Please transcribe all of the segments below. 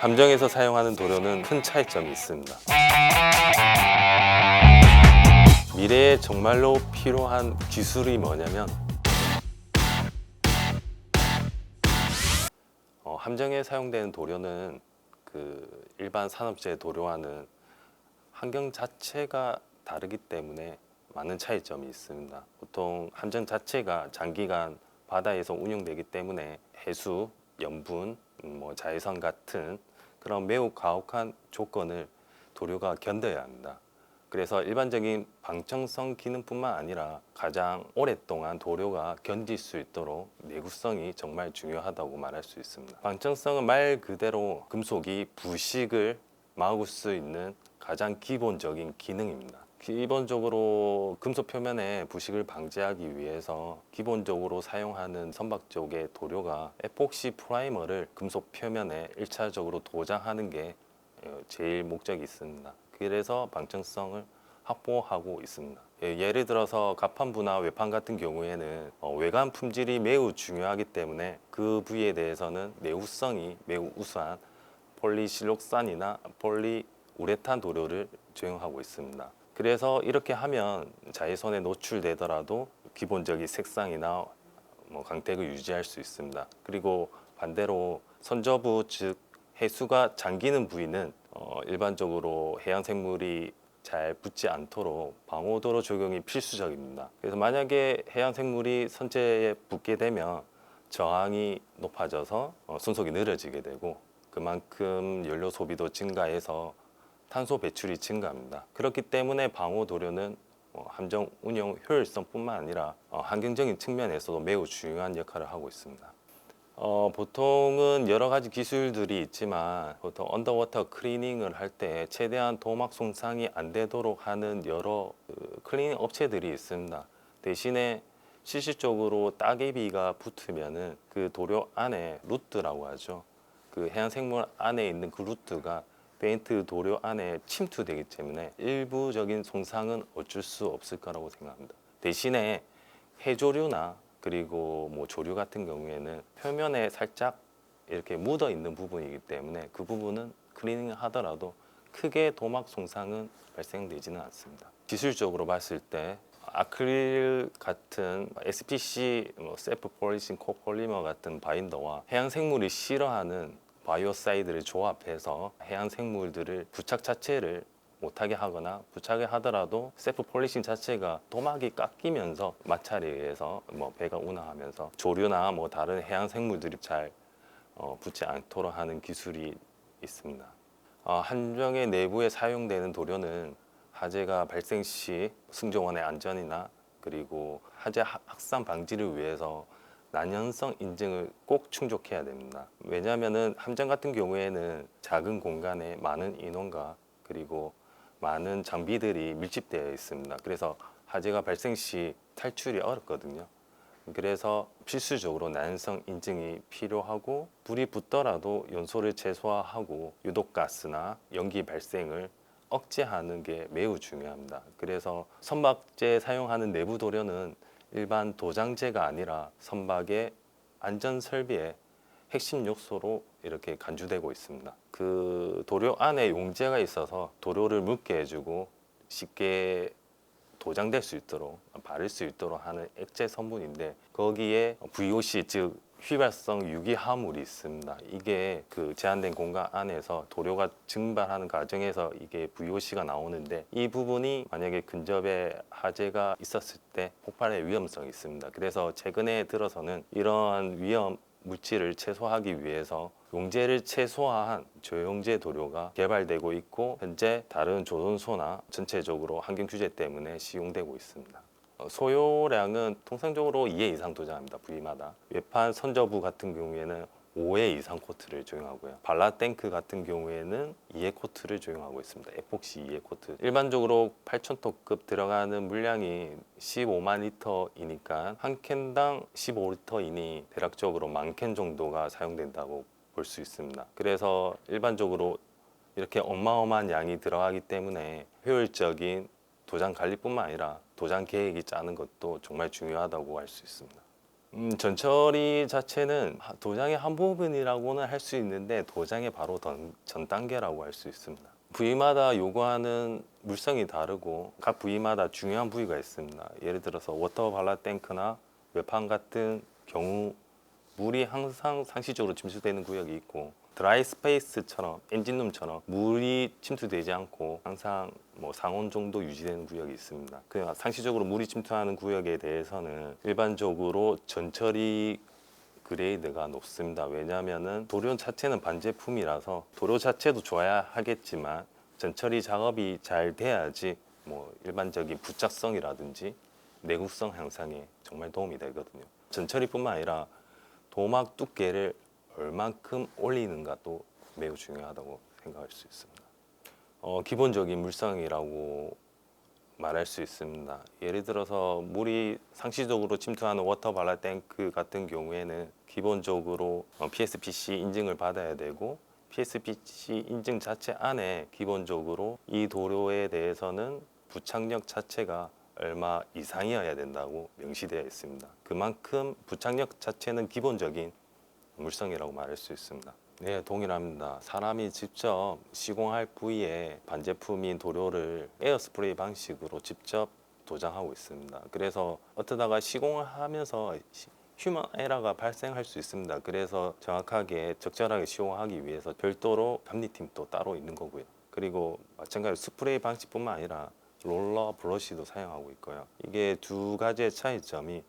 함정에서 사용하는 도료는 큰 차이점이 있습니다. 미래에 정말로 필요한 기술이 뭐냐면 함정에 사용되는 도료는 그 일반 산업재 도료와는 환경 자체가 다르기 때문에 많은 차이점이 있습니다. 보통 함정 자체가 장기간 바다에서 운영되기 때문에 해수, 염분, 자외선 같은 그런 매우 가혹한 조건을 도료가 견뎌야 합니다. 그래서 일반적인 방청성 기능뿐만 아니라 가장 오랫동안 도료가 견딜 수 있도록 내구성이 정말 중요하다고 말할 수 있습니다. 방청성은 말 그대로 금속이 부식을 막을 수 있는 가장 기본적인 기능입니다. 기본적으로 금속 표면의 부식을 방지하기 위해서 기본적으로 사용하는 선박 쪽의 도료가 에폭시 프라이머를 금속 표면에 1차적으로 도장하는 게 제일 목적이 있습니다. 그래서 방청성을 확보하고 있습니다. 예를 들어서 갑판부나 외판 같은 경우에는 외관 품질이 매우 중요하기 때문에 그 부위에 대해서는 내구성이 매우 우수한 폴리실록산이나 폴리우레탄 도료를 적용하고 있습니다. 그래서 이렇게 하면 자외선에 노출되더라도 기본적인 색상이나 광택을 유지할 수 있습니다. 그리고 반대로 선저부 즉 해수가 잠기는 부위는 일반적으로 해양 생물이 잘 붙지 않도록 방호도로 적용이 필수적입니다. 그래서 만약에 해양 생물이 선체에 붙게 되면 저항이 높아져서 순속이 느려지게 되고 그만큼 연료 소비도 증가해서 탄소 배출이 증가합니다. 그렇기 때문에 방호도료는 함정 운영 효율성뿐만 아니라 환경적인 측면에서도 매우 중요한 역할을 하고 있습니다. 보통은 여러 가지 기술들이 있지만 보통 언더워터 클리닝을 할 때 최대한 도막 손상이 안 되도록 하는 여러 클리닝 업체들이 있습니다. 대신에 실질적으로 따개비가 붙으면은 그 도료 안에 루트라고 하죠. 그 해양 생물 안에 있는 그 루트가 페인트 도료 안에 침투되기 때문에 일부적인 손상은 어쩔 수 없을 거라고 생각합니다. 대신에 해조류나 그리고 조류 같은 경우에는 표면에 살짝 이렇게 묻어 있는 부분이기 때문에 그 부분은 클리닝 하더라도 크게 도막 손상은 발생되지는 않습니다. 기술적으로 봤을 때 아크릴 같은 SPC, 셀프 폴리싱 코폴리머 같은 바인더와 해양 생물이 싫어하는 바이오사이드를 조합해서 해양 생물들을 부착 자체를 못하게 하거나 부착을 하더라도 셀프 폴리싱 자체가 도막이 깎이면서 마찰에 의해서 배가 운항하면서 조류나 다른 해양 생물들이 잘 붙지 않도록 하는 기술이 있습니다. 함정의 내부에 사용되는 도료는 화재가 발생 시 승조원의 안전이나 그리고 화재 확산 방지를 위해서 난연성 인증을 꼭 충족해야 됩니다. 왜냐하면 함정 같은 경우에는 작은 공간에 많은 인원과 그리고 많은 장비들이 밀집되어 있습니다. 그래서 화재가 발생 시 탈출이 어렵거든요. 그래서 필수적으로 난연성 인증이 필요하고 불이 붙더라도 연소를 최소화하고 유독가스나 연기 발생을 억제하는 게 매우 중요합니다. 그래서 선박제에 사용하는 내부 도료는 일반 도장제가 아니라 선박의 안전 설비의 핵심 요소로 이렇게 간주되고 있습니다. 그 도료 안에 용제가 있어서 도료를 묽게 해주고 쉽게 도장될 수 있도록 바를 수 있도록 하는 액체 성분인데 거기에 VOC 즉 휘발성 유기화물이 있습니다. 이게 그 제한된 공간 안에서 도료가 증발하는 과정에서 이게 VOC가 나오는데 이 부분이 만약에 근접에 화재가 있었을 때 폭발의 위험성이 있습니다. 그래서 최근에 들어서는 이러한 위험 물질을 최소화하기 위해서 용제를 최소화한 저용제 도료가 개발되고 있고 현재 다른 조선소나 전체적으로 환경 규제 때문에 시용되고 있습니다. 소요량은 통상적으로 2회 이상 도장합니다. 부위마다. 외판 선저부 같은 경우에는 5회 이상 코트를 적용하고요. 발라탱크 같은 경우에는 2회 코트를 적용하고 있습니다. 에폭시 2회 코트. 일반적으로 8,000톤급 들어가는 물량이 15만 리터이니까 한 캔당 15리터이니 대략적으로 10,000캔 정도가 사용된다고 볼 수 있습니다. 그래서 일반적으로 이렇게 어마어마한 양이 들어가기 때문에 효율적인 도장 관리뿐만 아니라 도장 계획이 짜는 것도 정말 중요하다고 할 수 있습니다. 전처리 자체는 도장의 한 부분이라고는 할 수 있는데 도장의 바로 전 단계라고 할 수 있습니다. 부위마다 요구하는 물성이 다르고 각 부위마다 중요한 부위가 있습니다. 예를 들어서 워터 발라 탱크나 외판 같은 경우 물이 항상 상시적으로 침투되는 구역이 있고, 드라이 스페이스처럼 엔진룸처럼 물이 침투되지 않고 항상 상온 정도 유지되는 구역이 있습니다. 그냥 상시적으로 물이 침투하는 구역에 대해서는 일반적으로 전처리 그레이드가 높습니다. 왜냐하면 도료 자체는 반제품이라서 도료 자체도 좋아야 하겠지만 전처리 작업이 잘 돼야지 일반적인 부착성이라든지 내구성 향상에 정말 도움이 되거든요. 전처리뿐만 아니라 도막 두께를 얼만큼 올리는가도 매우 중요하다고 생각할 수 있습니다. 기본적인 물성이라고 말할 수 있습니다. 예를 들어서 물이 상시적으로 침투하는 워터 발라 탱크 같은 경우에는 기본적으로 PSPC 인증을 받아야 되고, PSPC 인증 자체 안에 기본적으로 이 도료에 대해서는 부착력 자체가 얼마 이상이어야 된다고 명시되어 있습니다. 그만큼 부착력 자체는 기본적인 물성이라고 말할 수 있습니다. 네, 동일합니다. 사람이 직접 시공할 부위에 반제품인 도료를 에어스프레이 방식으로 직접 도장하고 있습니다. 그래서 어쩌다가 시공을 하면서 휴먼 에러가 발생할 수 있습니다. 그래서 정확하게 적절하게 시공하기 위해서 별도로 감리팀도 따로 있는 거고요. 그리고 마찬가지로 스프레이 방식뿐만 아니라 롤러 브러쉬도 사용하고 있고요. 이게 두 가지의 차이점이,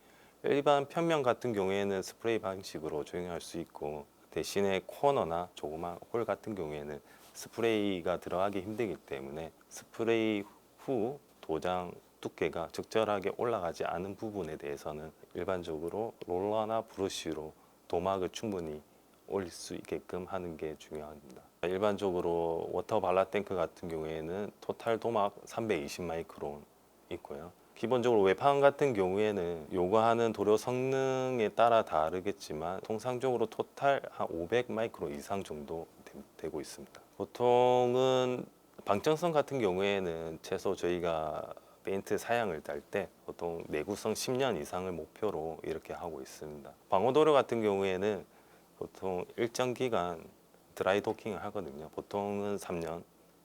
일반 평면 같은 경우에는 스프레이 방식으로 조형할 수 있고, 대신에 코너나 조그만 홀 같은 경우에는 스프레이가 들어가기 힘들기 때문에 스프레이 후 도장 두께가 적절하게 올라가지 않은 부분에 대해서는 일반적으로 롤러나 브러쉬로 도막을 충분히 올릴 수 있게끔 하는 게 중요합니다. 일반적으로 워터 발라 탱크 같은 경우에는 토탈 도막 320 마이크론 있고요. 기본적으로 외판 같은 경우에는 요구하는 도료 성능에 따라 다르겠지만 통상적으로 토탈 한 500 마이크론 이상 정도 되고 있습니다. 보통은 방정성 같은 경우에는 최소 저희가 페인트 사양을 딸 때 보통 내구성 10년 이상을 목표로 이렇게 하고 있습니다. 방호도료 같은 경우에는 보통 일정 기간 드라이 도킹을 하거든요. 보통은 3년,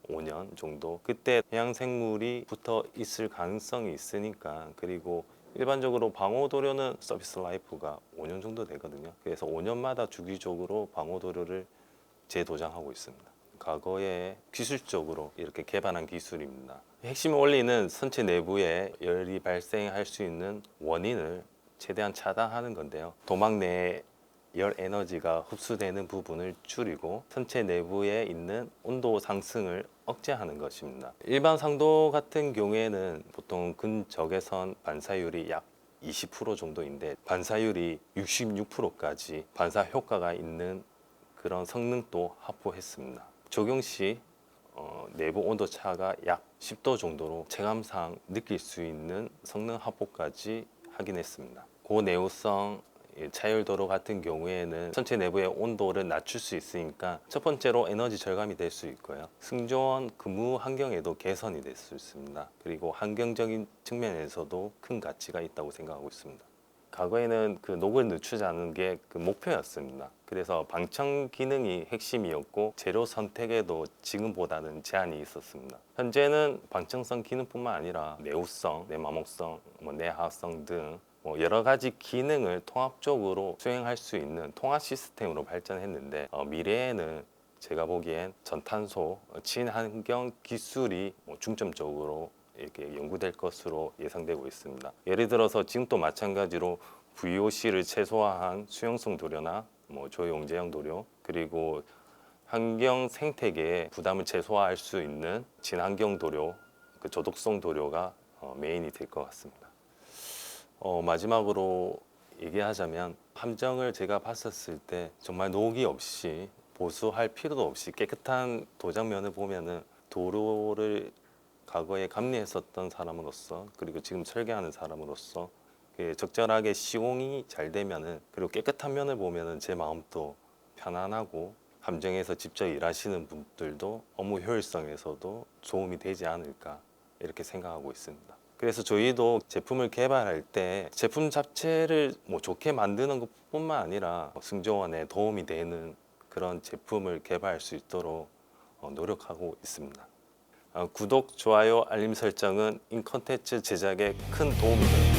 5년 정도. 그때 해양 생물이 붙어 있을 가능성이 있으니까. 그리고 일반적으로 방호도료는 서비스 라이프가 5년 정도 되거든요. 그래서 5년마다 주기적으로 방호도료를 재도장하고 있습니다. 과거에 기술적으로 이렇게 개발한 기술입니다. 핵심 원리는 선체 내부에 열이 발생할 수 있는 원인을 최대한 차단하는 건데요. 도막 내에 열 에너지가 흡수되는 부분을 줄이고 선체 내부에 있는 온도 상승을 억제하는 것입니다. 일반 상도 같은 경우에는 보통 근적외선 반사율이 약 20% 정도인데 반사율이 66%까지 반사 효과가 있는 그런 성능도 확보했습니다. 적용 시 내부 온도 차가 약 10도 정도로 체감상 느낄 수 있는 성능 확보까지 확인했습니다. 고내구성 차열도로 같은 경우에는 선체 내부의 온도를 낮출 수 있으니까 첫 번째로 에너지 절감이 될 수 있고요. 승조원 근무 환경에도 개선이 될 수 있습니다. 그리고 환경적인 측면에서도 큰 가치가 있다고 생각하고 있습니다. 과거에는 그 녹을 늦추자는 게 그 목표였습니다. 그래서 방청 기능이 핵심이었고 재료 선택에도 지금보다는 제한이 있었습니다. 현재는 방청성 기능뿐만 아니라 내구성, 내마목성, 내화성 등 여러 가지 기능을 통합적으로 수행할 수 있는 통합 시스템으로 발전했는데 미래에는 제가 보기엔 전탄소, 친환경 기술이 중점적으로 이렇게 연구될 것으로 예상되고 있습니다. 예를 들어서 지금도 마찬가지로 VOC를 최소화한 수용성 도료나 저용제형 도료, 그리고 환경 생태계에 부담을 최소화할 수 있는 친환경 도료, 그 저독성 도료가 메인이 될 것 같습니다. 마지막으로 얘기하자면 함정을 제가 봤었을 때 정말 녹이 없이 보수할 필요도 없이 깨끗한 도장면을 보면은 도료를 과거에 감리했었던 사람으로서, 그리고 지금 설계하는 사람으로서 적절하게 시공이 잘 되면은, 그리고 깨끗한 면을 보면은 제 마음도 편안하고 함정에서 직접 일하시는 분들도 업무 효율성에서도 도움이 되지 않을까 이렇게 생각하고 있습니다. 그래서 저희도 제품을 개발할 때 제품 자체를 뭐 좋게 만드는 것뿐만 아니라 승조원에 도움이 되는 그런 제품을 개발할 수 있도록 노력하고 있습니다. 구독, 좋아요, 알림 설정은 인컨텐츠 제작에 큰 도움이 됩니다.